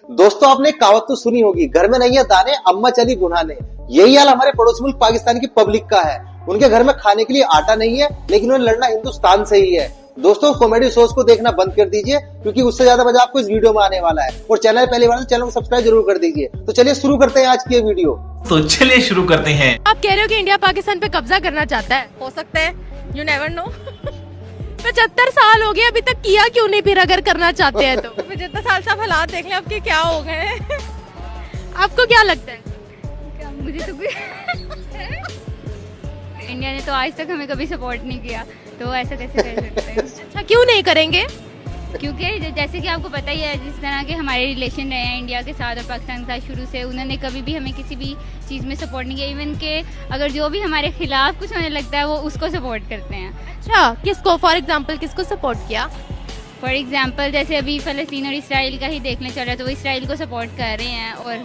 दोस्तों आपने एक कहावत तो सुनी होगी, घर में नहीं है दाने अम्मा चली गुनाने। यही हाल हमारे पड़ोसी मुल्क पाकिस्तान की पब्लिक का है। उनके घर में खाने के लिए आटा नहीं है, लेकिन उन्हें लड़ना हिंदुस्तान से ही है। दोस्तों कॉमेडी शोज को देखना बंद कर दीजिए, क्योंकि उससे ज्यादा मजा आपको इस वीडियो में आने वाला है। और चैनल पहली बार चैनल को सब्सक्राइब जरूर कर दीजिए। तो चलिए शुरू करते हैं आज की ये वीडियो। तो चलिए शुरू करते हैं। आप कह रहे हो कि इंडिया पाकिस्तान पे कब्जा करना चाहता है, हो सकता है, यू नेवर नो। 75 साल हो गए, अभी तक किया क्यों नहीं? फिर अगर करना चाहते हैं तो 75 साल से आप हालात देख लें आपके क्या हो गए। आपको क्या लगता है? मुझे तो इंडिया ने तो आज तक हमें कभी सपोर्ट नहीं किया, तो ऐसा कैसे कर सकते हैं? अच्छा क्यों नहीं करेंगे? क्योंकि जैसे कि आपको पता ही है, जिस तरह के हमारे रिलेशन रहे हैं इंडिया के साथ और पाकिस्तान के साथ शुरू से, उन्होंने कभी भी हमें किसी भी चीज़ में सपोर्ट नहीं किया। इवन के अगर जो भी हमारे खिलाफ कुछ होने लगता है वो उसको सपोर्ट करते हैं। अच्छा किसको, फॉर एग्जाम्पल किसको सपोर्ट किया? फॉर एग्जाम्पल जैसे अभी फ़लस्तीन और इसराइल का ही देखने चल रहा है, तो वो इसराइल को सपोर्ट कर रहे हैं। और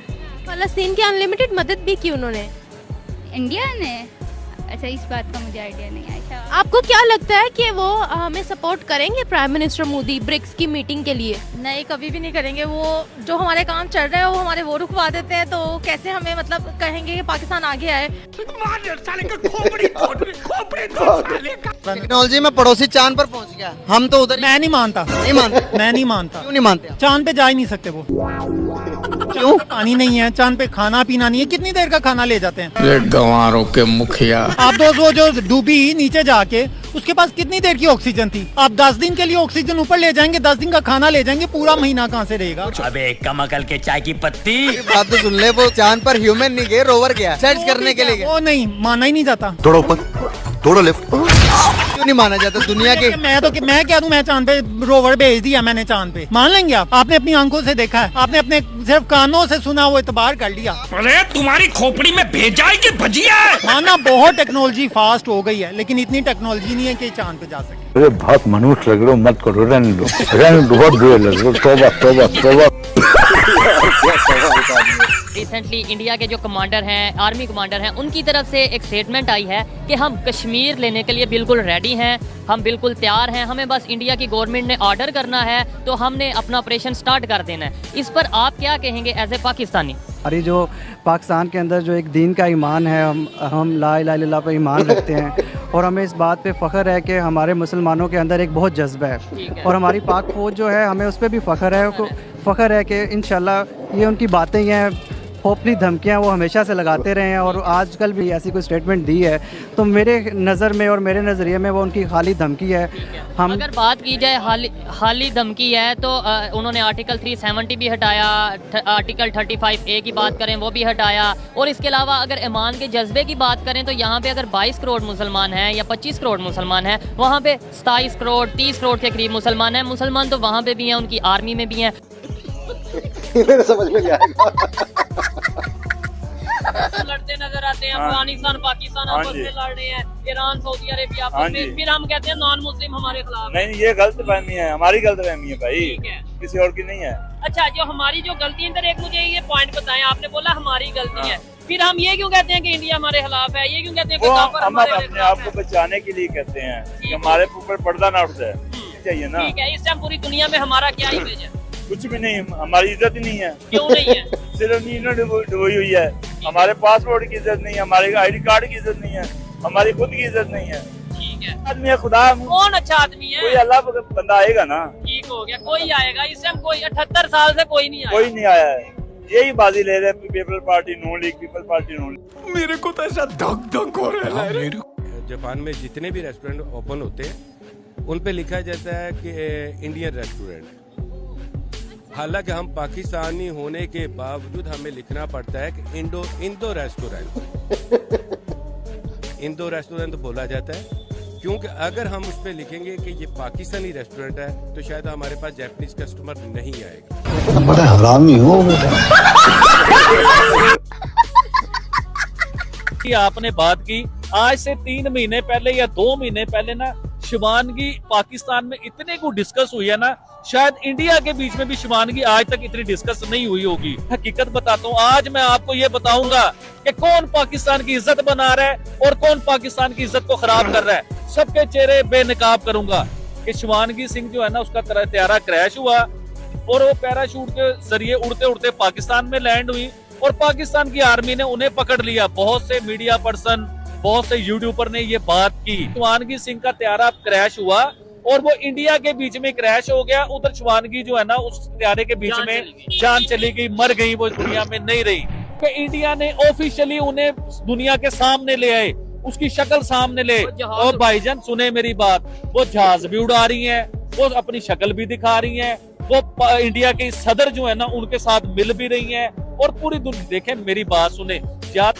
फलस्तीन की अनलिमिटेड मदद भी की उन्होंने, इंडिया ने। अच्छा इस बात का मुझे आइडिया नहीं है। अच्छा आपको क्या लगता है कि वो हमें सपोर्ट करेंगे प्राइम मिनिस्टर मोदी ब्रिक्स की मीटिंग के लिए? नहीं, कभी भी नहीं करेंगे। वो जो हमारे काम चल रहे हैं वो हमारे वो रुकवा देते हैं, तो कैसे हमें मतलब कहेंगे कि पाकिस्तान आगे आए। टेक्नोलॉजी में पड़ोसी चांद पर पहुंच गया, हम तो उधर। मैं नहीं मानता। नहीं मानते? मैं नहीं मानता। क्यों नहीं मानते? चांद पे जा ही नहीं सकते वो। क्यों? पानी नहीं है चांद पे, खाना पीना नहीं है, कितनी देर का खाना ले जाते हैं? गंवारों के मुखिया। आप दोस्त वो जो डूबी नीचे जाके, उसके पास कितनी देर की ऑक्सीजन थी? आप 10 दिन के लिए ऑक्सीजन ऊपर ले जाएंगे, 10 दिन का खाना ले जाएंगे, पूरा महीना कहाँ से रहेगा? अबे कम अकल के चाय की पत्ती। बात तो सुन ले, वो चांद पर ह्यूमन नहीं गए, रोवर गया सर्च करने के लिए। वो नहीं माना ही नहीं जाता। थोड़ा ऊपर, थोड़ा लेफ्ट। क्यों नहीं माना जाता दुनिया के? मैं क्या दूं, मैं चांद पे रोवर भेज दिया मैंने, चांद पे मान लेंगे आप? आपने अपनी आंखों से देखा है, आपने अपने सिर्फ कानों से सुना, वो इतबार कर लिया। अरे तुम्हारी खोपड़ी में भेजा है कि भजिया है? माना बहुत टेक्नोलॉजी फास्ट हो गई है, लेकिन इतनी टेक्नोलॉजी नहीं है कि चांद पे जा सके। अरे बहुत मनुष्य लग रहे हो, मत करो, रहने दो, बहुत बुरे लग रहे हो। तौबा तौबा तौबा। रिसेंटली इंडिया के जो कमांडर हैं, आर्मी कमांडर हैं, उनकी तरफ से एक स्टेटमेंट आई है कि हम कश्मीर लेने के लिए बिल्कुल रेडी हैं, हम बिल्कुल तैयार हैं, हमें बस इंडिया की गवर्नमेंट ने ऑर्डर करना है तो हमने अपना ऑपरेशन स्टार्ट कर देना है। इस पर आप क्या कहेंगे एज ए पाकिस्तानी? हमारी जो पाकिस्तान के अंदर जो एक दीन का ईमान है, हम ला इलाहा इल्लल्लाह पर ईमान रखते हैं, और हमें इस बात पे फ़ख्र है कि हमारे मुसलमानों के अंदर एक बहुत जज्बा है, और हमारी पाक फ़ौज जो है, हमें उस पर भी फ़ख्र है कि इंशाल्लाह ये उनकी बातें ही हैं, होपली धमकियां वो हमेशा से लगाते रहे हैं, और आजकल भी ऐसी कोई स्टेटमेंट दी है तो मेरे नज़र में और मेरे नज़रिए में वो उनकी खाली धमकी है। हम अगर बात की जाए हाली धमकी है तो उन्होंने आर्टिकल 370 भी हटाया, आर्टिकल 35A की बात करें वो भी हटाया, और इसके अलावा अगर ईमान के जज्बे की बात करें तो यहाँ पे अगर 22 करोड़ मुसलमान हैं या 25 करोड़ मुसलमान हैं, वहाँ पे 27 करोड़ 30 करोड़ के करीब मुसलमान हैं। मुसलमान तो वहाँ पे भी हैं, उनकी आर्मी में भी हैं। समझ में नहीं आएगा। लड़ते नजर आते हैं, अफगानिस्तान पाकिस्तान आपस में लड़ रहे हैं, ईरान सऊदी अरेबिया आपस में, फिर हम कहते हैं नॉन मुस्लिम हमारे खिलाफ। नहीं, ये गलत फहमी है, हमारी गलत फहमी है भाई, ठीक है, किसी और की नहीं है। अच्छा जो हमारी जो गलती है, इधर एक मुझे ये पॉइंट बताएं, आपने बोला हमारी गलती है, फिर हम ये क्यों कहते हैं कि इंडिया हमारे खिलाफ है? ये क्यों कहते हैं कि हम अपने आप को बचाने के लिए कहते हैं कि हमारे ऊपर पर्दा ना उठ जाए, चाहिए ना। ठीक है, इस टाइम पूरी दुनिया में हमारा क्या इमेज है? कुछ भी नहीं, हमारी इज्जत ही नहीं है। क्यों नहीं है? सिर्फ नींद डुबोई हुई है, हमारे पासपोर्ट की इज्जत नहीं है, हमारे ID कार्ड की इज्जत नहीं है, हमारी खुद की इज्जत नहीं है। ठीक है, आदमी है, खुदा कौन अच्छा आदमी है? कोई अल्लाह बंदा आएगा ना। ठीक हो गया, कोई आएगा। इस टाइम कोई 78 साल से कोई नहीं आया। कोई नहीं आया है, यही बाजी ले रहे हैं, पीपल पार्टी नून लीग, पीपल पार्टी नून लीग। मेरे को तो ऐसा धक धक हो रहा है। जापान में जितने भी रेस्टोरेंट ओपन होते हैं उन पे लिखा जाता है कि इंडियन रेस्टोरेंट। हालांकि हम पाकिस्तानी होने के बावजूद हमें लिखना पड़ता है कि इंडो रेस्टोरेंट बोला जाता है, क्योंकि अगर हम उस पे लिखेंगे कि ये पाकिस्तानी रेस्टोरेंट है तो शायद हमारे पास जापानीज कस्टमर नहीं आएगा। बड़ा हरामी हो। आपने बात की, आज से 3 महीने पहले या 2 महीने पहले ना शुमानगी पाकिस्तान में इतने को डिस्कस हुई है ना, शायद इंडिया के बीच में भी शुमानगी आज तक इतनी डिस्कस नहीं हुई होगी। हकीकत बताता हूँ, आज मैं आपको ये बताऊंगा कि कौन पाकिस्तान की इज्जत बना रहा है और कौन पाकिस्तान की इज्जत को खराब कर रहा है। सबके चेहरे बेनकाब करूंगा कि शुमानगी सिंह जो है ना, उसका तैयारा क्रैश हुआ, और वो पैराशूट के जरिए उड़ते उड़ते पाकिस्तान में लैंड हुई और पाकिस्तान की आर्मी ने उन्हें पकड़ लिया। बहुत से मीडिया पर्सन, बहुत से यूट्यूबर ने ये बात की। शिवानगी सिंह का त्यारा क्रैश हुआ और वो इंडिया के बीच में क्रैश हो गया। उधर शिवानगी जो है ना, उस त्यारे के बीच में जान चली गई, मर गई, वो दुनिया में नहीं रही। कि इंडिया ने ऑफिशियली उन्हें दुनिया के सामने ले आए, उसकी शक्ल सामने ले। और भाईजान सुने मेरी बात, वो जहाज भी उड़ा रही हैं, वो अपनी शक्ल भी दिखा रही हैं, वो इंडिया के सदर जो है ना उनके साथ मिल भी रही हैं और पूरी दुनिया देखें मेरी बात सुने। क्या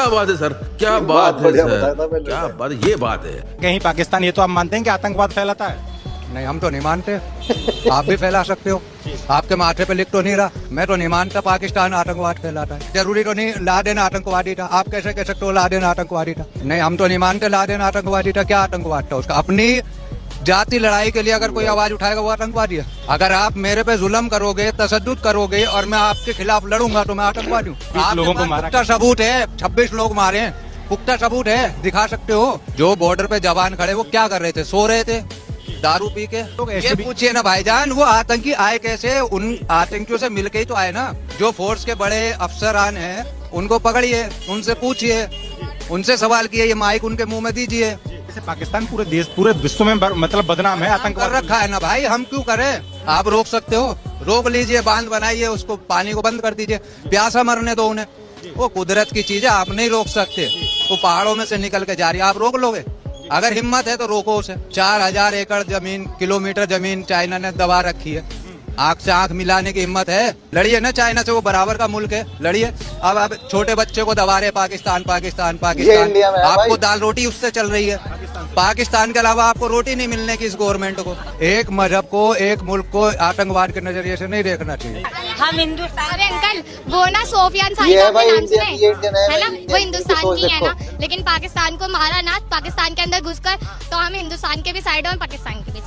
बात है सर, क्या बात है सर, क्या बात, ये बात है। कहीं पाकिस्तान ये तो आप मानते हैं कि आतंकवाद फैलाता है? नहीं, हम तो नहीं मानते। आप भी फैला सकते हो, आपके माथे पे लिख तो नहीं रहा। मैं तो नहीं मानता पाकिस्तान आतंकवाद फैलाता है। जरूरी तो नहीं लादेन आतंकवादी था। आप कैसे कह सकते हो लादेन आतंकवादी था? नहीं, हम तो नहीं मानते लादेन आतंकवादी था। क्या आतंकवाद था उसका? अपनी जाति लड़ाई के लिए अगर कोई आवाज उठाएगा वो आतंकवादी है। अगर आप मेरे पे जुल्म करोगे, तशद्दुद करोगे और मैं आपके खिलाफ लड़ूंगा तो मैं आतंकवादी हूँ। आप लोगों को पुख्ता सबूत है, 26 लोग मारे हैं, पुख्ता सबूत है, दिखा सकते हो। जो बॉर्डर पे जवान खड़े वो क्या कर रहे थे? सो रहे थे दारू पी के। ये पूछिए ना भाईजान, वो आतंकी आए कैसे? उन आतंकियों से मिलके ही तो आए ना। जो फोर्स के बड़े अफसरान हैं उनको पकड़िए, उनसे पूछिए, उनसे सवाल किए, ये माइक उनके मुंह में दीजिए। पाकिस्तान पूरे देश, पूरे विश्व में मतलब बदनाम है, आतंकवाद रखा है ना भाई। हम क्यों करें? आप रोक सकते हो, रोक लीजिए, बांध बनाइए, उसको पानी को बंद कर दीजिए, प्यासा मरने दो उन्हें। वो कुदरत की चीज है, आप नहीं रोक सकते। वो पहाड़ों में से निकल के जा रही है, आप रोक लोगे? अगर हिम्मत है तो रोको उसे। 4000 एकड़ जमीन, किलोमीटर जमीन चाइना ने दबा रखी है। आंख से आंख मिलाने की हिम्मत है? लड़िए ना चाइना से, वो बराबर का मुल्क है, लड़िए। अब आप छोटे बच्चे को दबा रहे पाकिस्तान पाकिस्तान पाकिस्तान। आपको दाल रोटी उससे चल रही है। पाकिस्तान के अलावा आपको रोटी नहीं मिलने की इस गवर्नमेंट को। एक मजहब को, एक मुल्क को आतंकवाद के नजरिए से नहीं देखना चाहिए। हम हिंदुस्तान। अरे अंकल, वो ना सोफियान साहिब है ना, वो हिंदुस्तान की है ना, लेकिन पाकिस्तान को मारा ना, पाकिस्तान के अंदर घुसकर, तो हम हिंदुस्तान के भी साइड और पाकिस्तान के भी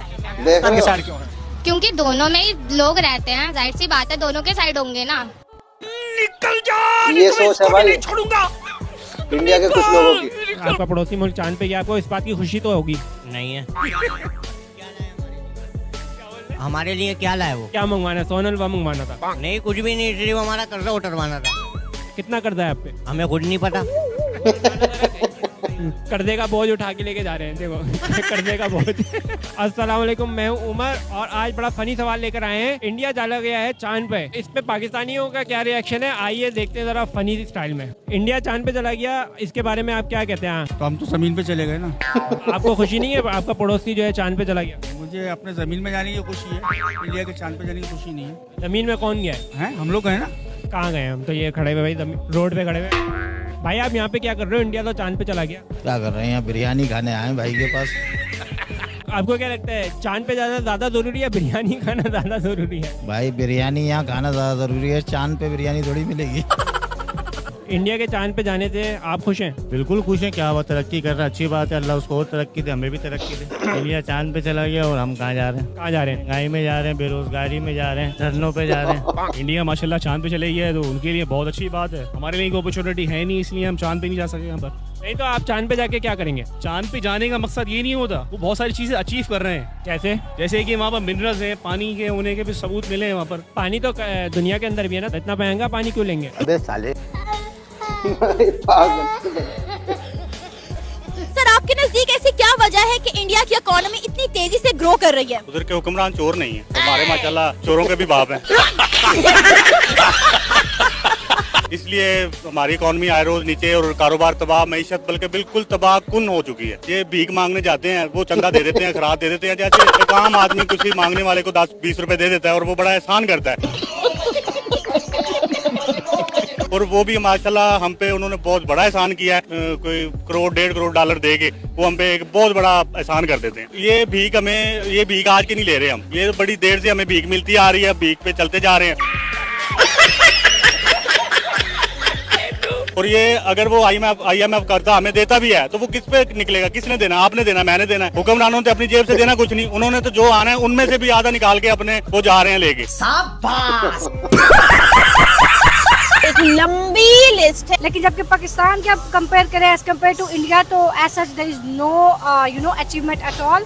साइड है। क्योंकि दोनों में ही लोग रहते हैं, जाहिर सी बात है दोनों के साइड होंगे ना। निकल जा, ये सोच है भाई छोड़ूंगा इंडिया के कुछ लोगों की। आपका पड़ोसी मुल्क चांद पे गया, आपको इस बात की खुशी तो होगी? नहीं है। हमारे लिए क्या लाए वो? क्या मंगवाना? सोनल वा मंगवाना था? नहीं, कुछ भी नहीं, सिर्फ हमारा कर्जा उतरवाना था। कितना कर्जा है आप पे? हमें खुद नहीं पता। कर्जे का बोझ उठा के लेके जा रहे हैं, देखो कर्जे का बोझ। अस्सलाम वालेकुम, मैं हूं उमर और आज बड़ा फनी सवाल लेकर आए हैं। इंडिया चला गया है चांद पे, इस पे पाकिस्तानियों का क्या रिएक्शन है, आइए देखते हैं जरा फनी स्टाइल में। इंडिया चांद पे चला गया, इसके बारे में आप क्या कहते हैं? तो हम तो जमीन पे चले गए ना। आपको खुशी नहीं है? आपका पड़ोसी जो है चांद पे चला गया। मुझे अपने जमीन में जाने की खुशी है, इंडिया के चांद पे जाने की खुशी नहीं है। जमीन में कौन गया है? हम लोग गए ना। कहाँ गए? हम तो ये खड़े हुए भाई, रोड पे खड़े हुए। भाई आप यहाँ पे क्या कर रहे हो? इंडिया तो चांद पे चला गया। क्या कर रहे हैं? यहाँ बिरयानी खाने आए भाई के पास। आपको क्या लगता है, चांद पे ज्यादा जरूरी है, बिरयानी खाना ज्यादा जरूरी है? भाई बिरयानी यहाँ खाना ज्यादा जरूरी है, चांद पे बिरयानी थोड़ी मिलेगी। इंडिया के चांद पे जाने से आप खुश हैं? बिल्कुल खुश हैं। क्या बात, तरक्की कर रहा है, अच्छी बात है, अल्लाह उसको और तरक्की दे, हमें भी तरक्की दे। इंडिया चांद पे चला गया और हम कहाँ जा रहे हैं? कहाँ जा रहे हैं? महंगाई में जा रहे हैं, बेरोजगारी में जा रहे हैं, धरनों पे जा रहे हैं। इंडिया माशाल्लाह चांद पे चले गया है तो उनके लिए बहुत अच्छी बात है। हमारे लिए अपॉर्चुनिटी है नहीं, इसलिए हम चांद पे नहीं जा सके यहाँ पर। नहीं तो आप चांद पे जाके क्या करेंगे? चांद पे जाने का मकसद ये नहीं होता, वो बहुत सारी चीजें अचीव कर रहे हैं। कैसे? जैसे कि वहाँ पर मिनरल्स हैं, पानी के होने के भी सबूत मिले हैं वहाँ पर। पानी तो दुनिया के अंदर भी है ना, इतना महंगा पानी क्यों लेंगे? अबे साले। सर आपके नजदीक ऐसी क्या वजह है कि इंडिया की इकोनॉमी इतनी तेजी से ग्रो कर रही है? उधर के हुक्मरान चोर नहीं है, हमारे माशाल्लाह चोरों के भी बाप हैं। इसलिए हमारी इकोनॉमी आए रोज नीचे और कारोबार तबाह, मईशत बल्कि बिल्कुल तबाह कुन हो चुकी है। ये भीख मांगने जाते हैं, वो चंदा दे देते हैं, खराब दे देते हैं। जैसे एक आम आदमी किसी मांगने वाले को 10-20 रुपए दे देता है और वो बड़ा एहसान करता है। और वो भी माशाल्लाह हम पे उन्होंने बहुत बड़ा एहसान किया है। कोई करोड़ 1.5 करोड़ डॉलर दे के वो हम पे एक बहुत बड़ा एहसान कर देते हैं। ये भीख आज के नहीं ले रहे हम, ये बड़ी देर से हमें भीख मिलती आ रही है, भीख पे चलते जा रहे हैं। और ये अगर वो IMF करता हमें देता भी है तो वो किस पे निकलेगा? किसने देना? आपने देना, मैंने देना। हुक्मरानों ने अपनी जेब से देना कुछ नहीं, उन्होंने तो जो आना है उनमें से भी आधा निकाल के अपने वो जा रहे हैं लेके। एक लंबी लिस्ट है। लेकिन जबकि पाकिस्तान के आप कंपेयर करें एज कम्पेयर टू इंडिया तो as such there is no achievement at all.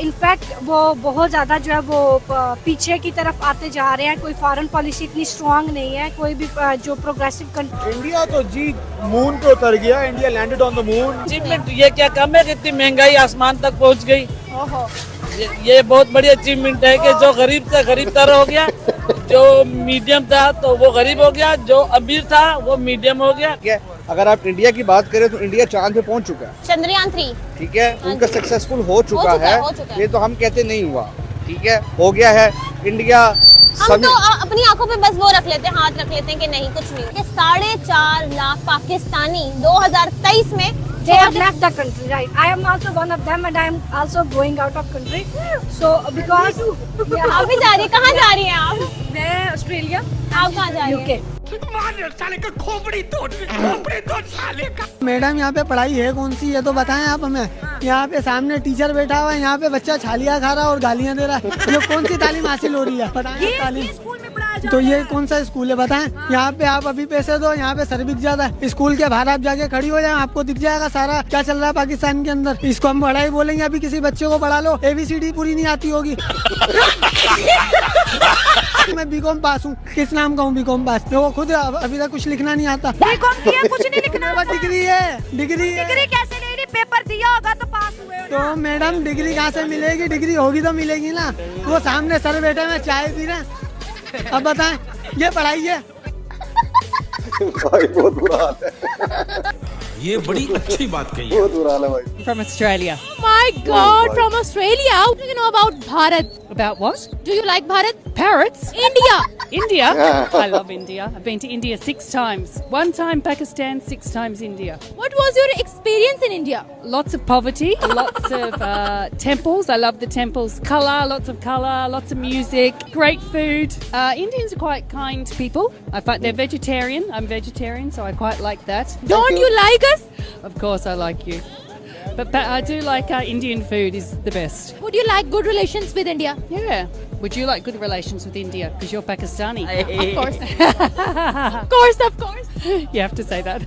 In fact वो बहुत ज्यादा जो है वो पीछे की तरफ आते जा रहे हैं। कोई फॉरेन पॉलिसी इतनी स्ट्रांग नहीं है, कोई भी जो प्रोग्रेसिव कंट्री। इंडिया तो जी मून पे उतर गया, India landed on the moon. Achievement ये क्या कम है कि इतनी महंगाई आसमान तक पहुंच गई। ये बहुत बड़ी अचीवमेंट है कि जो गरीब था गरीब तर हो गया, जो मीडियम था तो वो गरीब हो गया, जो अमीर था वो मीडियम हो गया। अगर आप इंडिया की बात करें तो इंडिया चांद पे पहुंच चुका है, चंद्रयान 3 ठीक है, उनका सक्सेसफुल हो चुका है। ये तो हम कहते नहीं हुआ, ठीक है, हो गया है। इंडिया हम तो अपनी आंखों पे बस वो रख लेते हैं, हाथ रख लेते हैं कि नहीं कुछ नहीं। 4.5 लाख पाकिस्तानी 2023 में they have left the country, right? I am also one of them and I am also going out of country. So because आप भी जा रही हैं, कहाँ जा रही हैं आप? मैं ऑस्ट्रेलिया। आप कहाँ जा रही हैं? साले का खोपड़ी तोड़ साले का। मैडम यहाँ पे पढ़ाई है कौन सी, ये तो बताएं आप हमें। यहाँ पे सामने टीचर बैठा हुआ है, यहाँ पे बच्चा छालियाँ खा रहा है और गालियाँ दे रहा है। ये कौन सी तालीम हासिल हो रही है? बताएं तालीम तो ये कौन सा स्कूल है बताएं? यहाँ पे आप अभी पैसे दो, यहाँ पे सर्विस ज्यादा है। स्कूल के बाहर आप जाके खड़ी हो जाए, आपको दिख जाएगा सारा क्या चल रहा है पाकिस्तान के अंदर। इसको हम पढ़ाई बोलेंगे, अभी किसी बच्चे को पढ़ा लो, ABCD पूरी नहीं आती होगी। मैं बीकॉम पास हूँ, किस नाम का हूँ बीकॉम पास? वो खुद अभी तक कुछ लिखना नहीं आता। बीकॉम किया कुछ नहीं लिखना। डिग्री है, डिग्री कैसे ले रही? पेपर दिया होगा तो पास हुए। तो मैडम डिग्री कहाँ से मिलेगी? डिग्री होगी तो मिलेगी ना। वो सामने सर बैठे में चाय पी रहे हैं। अब बताएं ये पढ़ाई है? भाई बहुत बुरा हाल है। ये बड़ी अच्छी बात कही है। बहुत बुरा हाल है भाई। From Australia. Oh my God, from Australia. What do you know about Bharat? About what? Do you like Bharat? Parrots? India. India? I love India. I've been to India 6 times. 1 time Pakistan, 6 times India. What was your experience in India? Lots of poverty, lots of temples. I love the temples. Colour, lots of colour, lots of music, great food. Indians are quite kind people. In fact, they're vegetarian. I'm vegetarian, so I quite like that. Don't you like us? Of course I like you. But I do like Indian food is the best. Would you like good relations with India? Yeah. Would you like good relations with India? Because you're Pakistani. Of course. Of course, of course. You have to say that.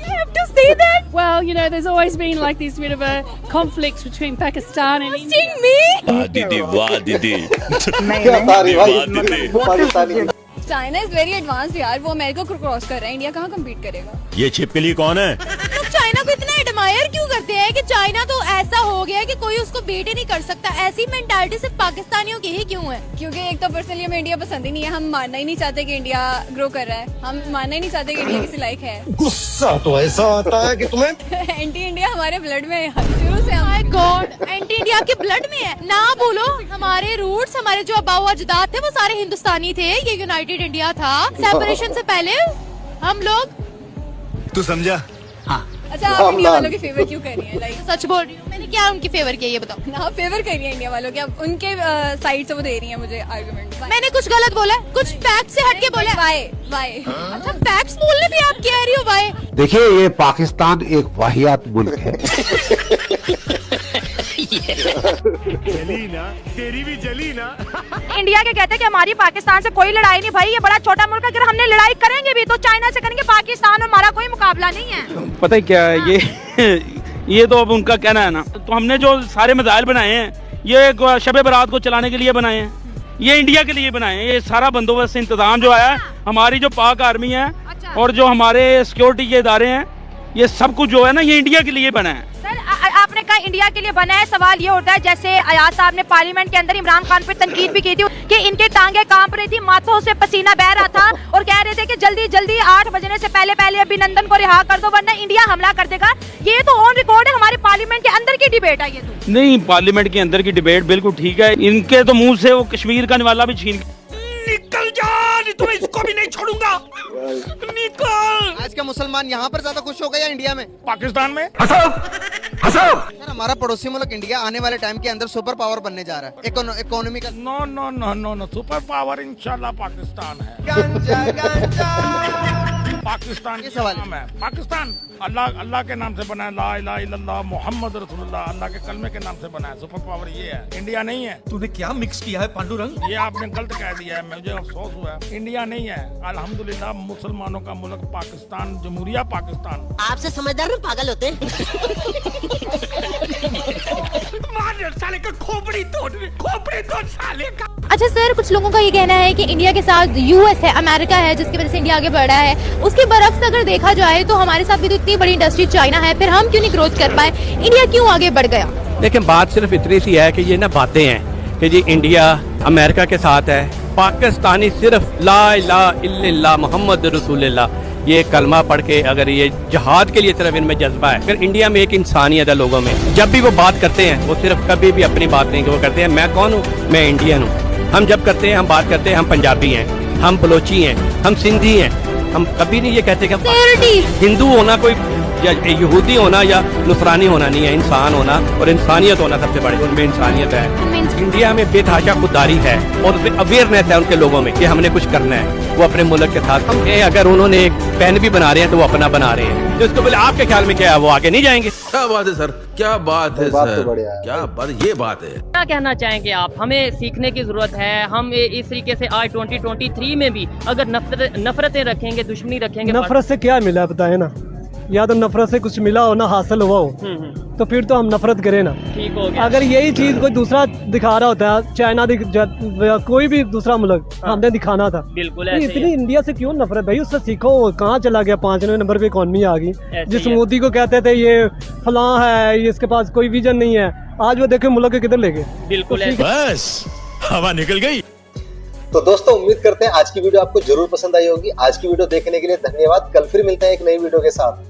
You have to say that? Well, you know, there's always been like this bit of a conflict between Pakistan and India. Me? दीदी वाह दीदी। क्या तारीफ भाई Pakistani. China is very advance यार, वो America को cross कर रहा है, इंडिया कहाँ कम्पीट करेगा? ये छिपकली कौन है? लोग चाइना को इतना एडमायर क्यों करते हैं कि चाइना तो ऐसा हो गया है कि कोई उसको बीट ही नहीं कर सकता। ऐसी मेंटालिटी सिर्फ पाकिस्तानियों की ही क्यों है? क्योंकि एक तो पर्सनली हमें इंडिया पसंद ही नहीं है, हम मानना ही नहीं चाहते कि इंडिया ग्रो कर रहा है, हम मानना ही नहीं चाहते कि इंडिया किसी लायक है। गुस्सा तो ऐसा आता है कि तुम्हें एंटी इंडिया हमारे ब्लड में है शुरू से। माय गॉड, एंटी इंडिया के ब्लड में है ना बोलो। हमारे रूट्स, हमारे जो अब्बा अजदाद थे वो सारे हिंदुस्तानी थे। ये यूनाइटेड इंडिया था। सेपरेशन से पहले हम लोग। तू समझा? हाँ। अच्छा, आप इंडिया वालों की फेवर क्यों कर रही हैं? लाइक सच बोल रही हूँ, मैंने क्या उनकी फेवर किया ये बताओ ना। फेवर कर रही है इंडिया वालों के, अब उनके साइड से वो दे रही है मुझे आर्गुमेंट। मैंने कुछ गलत बोला? कुछ फैक्ट से हटके बोला? वाई अच्छा, फैक्ट्स बोलने भी आप कह रही हो वाई? देखिए ये पाकिस्तान एक वाहियात मुल्क है। जली ना, तेरी भी जली ना। इंडिया के कहते हैं कि हमारी पाकिस्तान से कोई लड़ाई नहीं भाई, ये बड़ा छोटा मुल्क है। अगर हमने लड़ाई करेंगे भी तो चाइना से करेंगे, पाकिस्तान और हमारा कोई मुकाबला नहीं है। पता है क्या है ये तो अब उनका कहना है ना। तो हमने जो सारे मिसाइल बनाए हैं ये शब बारात को चलाने के लिए बनाए हैं, ये इंडिया के लिए बनाए हैं। ये सारा बंदोबस्त इंतजाम जो है, हमारी जो पाक आर्मी है और जो हमारे सिक्योरिटी के इदारे हैं, ये सब कुछ जो है ना ये इंडिया के लिए बना है। सर आपने कहा इंडिया के लिए बना है, सवाल ये उठता है जैसे अयाज साहब ने पार्लियामेंट के अंदर इमरान खान पर तनकीद भी की थी कि इनके टांगे कांप रही थी, माथों से पसीना बह रहा था और कह रहे थे कि जल्दी जल्दी 8 बजने से पहले अभिनंदन को रिहा कर दो वरना इंडिया हमला कर देगा। ये तो ऑन रिकॉर्ड है, हमारे पार्लियामेंट के अंदर की डिबेट है ये तो। नहीं, पार्लियामेंट के अंदर की डिबेट बिल्कुल ठीक है। इनके तो मुंह से वो कश्मीर का निवाला भी छीन। निकल जा, नहीं तो मैं इसको भी नहीं छोड़ूंगा। निकल। आज का मुसलमान यहाँ पर ज्यादा खुश हो गया या इंडिया में? पाकिस्तान में। सर हमारा पड़ोसी मुल्क इंडिया आने वाले टाइम के अंदर सुपर पावर बनने जा रहा है, इकोनॉमी का। नो, सुपर पावर इंशाल्लाह पाकिस्तान है। पाकिस्तान ये का सवाल नाम है। पाकिस्तान अल्लाह के नाम से बना है, ला इलाहा इल्लल्लाह मोहम्मद रसूलुल्लाह, अल्लाह के कलमे के नाम से बना है। सुपर पावर ये है, इंडिया नहीं है। तूने क्या मिक्स किया है पांडुरंग? ये आपने गलत कह दिया है, मुझे अफसोस हुआ है। इंडिया नहीं है, अल्हम्दुलिल्लाह मुसलमानों का मुल्क पाकिस्तान, जमहूरिया पाकिस्तान। आपसे समझदार में पागल होते हैं। मार साले का खोपड़ी तोड़ साले का। अच्छा सर, कुछ लोगों का ये कहना है कि इंडिया के साथ यूएस है, अमेरिका है, जिसकी वजह से इंडिया आगे बढ़ रहा है। उसके बरक्स अगर देखा जाए तो हमारे साथ भी तो इतनी बड़ी इंडस्ट्री चाइना है, फिर हम क्यों नहीं ग्रोथ कर पाए? इंडिया क्यों आगे बढ़ गया? लेकिन बात सिर्फ इतनी सी है कि ये ना बातें हैं कि जी इंडिया अमेरिका के साथ है, पाकिस्तानी सिर्फ ला इलाहा इल्लल्लाह मोहम्मद रसूलुल्लाह ये कलमा पढ़ के अगर ये जहाद के लिए सिर्फ इनमें जज्बा है। फिर इंडिया में एक इंसानियत है लोगों में, जब भी वो बात करते हैं वो सिर्फ कभी भी अपनी बात नहीं, वो करते हैं मैं कौन हूँ, मैं इंडियन हूँ। हम जब करते हैं, हम बात करते हैं हम पंजाबी हैं, हम बलोची हैं, हम सिंधी हैं, हम कभी नहीं ये कहते कि हिंदू होना कोई या यहूदी होना या नुसरानी होना नहीं है, इंसान होना और इंसानियत होना सबसे बड़ी, उनमें इंसानियत है। इंडिया में बेतहाशा खुददारी है और अवेयरनेस है उनके लोगों में कि हमने कुछ करना है, वो अपने मुल्क के साथ। अगर उन्होंने एक पेन भी बना रहे हैं तो वो अपना बना रहे हैं, तो इसको पहले आपके ख्याल में क्या है, वो आगे नहीं जाएंगे? क्या बात है सर, क्या बात है बात सर, तो बढ़िया है। क्या बात, ये बात है। क्या कहना चाहेंगे आप? हमें सीखने की जरूरत है। हम इस तरीके से आज 2023 में भी अगर नफरतें रखेंगे, दुश्मनी रखेंगे, नफरत से क्या मिला बताए ना, या तो नफरत से कुछ मिला हो ना हासिल हुआ हो, तो फिर तो हम नफरत करें ना। ठीक हो गया। अगर यही चीज कोई दूसरा दिखा रहा होता है, चाइना कोई भी दूसरा मुल्क हमने दिखाना था, बिल्कुल तो ऐसे ही इतनी इंडिया से क्यों नफरत भाई? उससे सीखो, कहाँ चला गया? 5वें नंबर पे इकॉनमी आ गई। जिस ही है। मोदी को कहते थे ये फलां है, ये इसके पास कोई विजन नहीं है, आज वो देखे मुल्क के किधर ले गए। बिल्कुल ऐसे। बस हवा निकल गई। तो दोस्तों उम्मीद करते हैं आज की वीडियो आपको जरूर पसंद आई होगी। आज की वीडियो देखने के लिए धन्यवाद। कल फिर मिलते हैं एक नई वीडियो के साथ।